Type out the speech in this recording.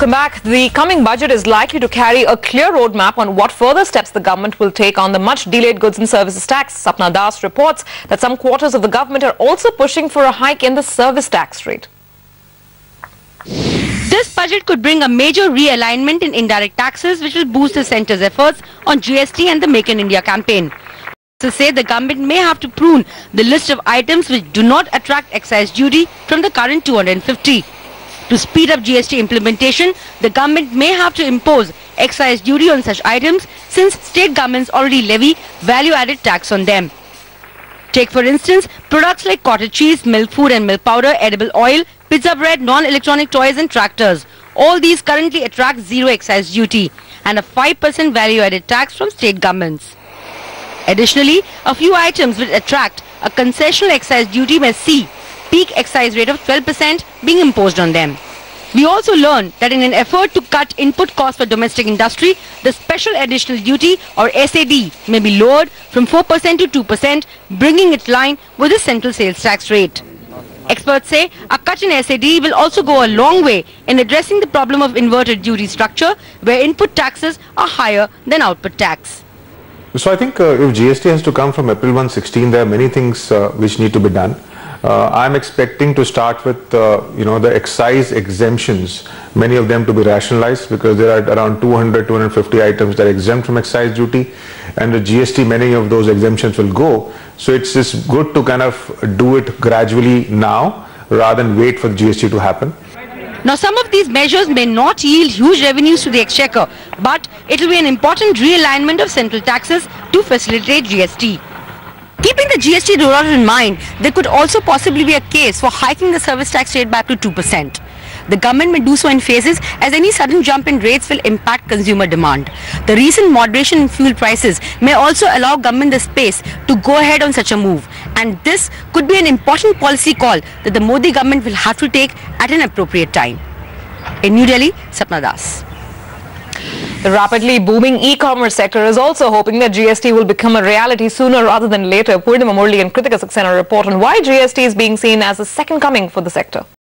Welcome back. The coming budget is likely to carry a clear roadmap on what further steps the government will take on the much-delayed goods and services tax. Sapna Das reports that some quarters of the government are also pushing for a hike in the service tax rate. This budget could bring a major realignment in indirect taxes, which will boost the centre's efforts on GST and the Make in India campaign. To say the government may have to prune the list of items which do not attract excise duty from the current 250. To speed up GST implementation, the government may have to impose excise duty on such items since state governments already levy value-added tax on them. Take for instance, products like cottage cheese, milk food and milk powder, edible oil, pizza bread, non-electronic toys and tractors. All these currently attract zero excise duty and a 5% value-added tax from state governments. Additionally, a few items which attract a concessional excise duty may see peak excise rate of 12% being imposed on them. We also learned that in an effort to cut input costs for domestic industry, the special additional duty or SAD may be lowered from 4% to 2%, bringing it in line with the central sales tax rate. Experts say a cut in SAD will also go a long way in addressing the problem of inverted duty structure where input taxes are higher than output tax. So I think if GST has to come from April 1, 2016, there are many things which need to be done. I'm expecting to start with the excise exemptions, many of them to be rationalized because there are around 200-250 items that are exempt from excise duty, and the GST, many of those exemptions will go. So it's just good to kind of do it gradually now rather than wait for the GST to happen. Now, some of these measures may not yield huge revenues to the exchequer, but it will be an important realignment of central taxes to facilitate GST. Keeping the GST rollout in mind, there could also possibly be a case for hiking the service tax rate back to 2%. The government may do so in phases as any sudden jump in rates will impact consumer demand. The recent moderation in fuel prices may also allow government the space to go ahead on such a move. And this could be an important policy call that the Modi government will have to take at an appropriate time. In New Delhi, Sapna Das. The rapidly booming e-commerce sector is also hoping that GST will become a reality sooner rather than later. Purnima Murli and Kritika Saxena report on why GST is being seen as the second coming for the sector.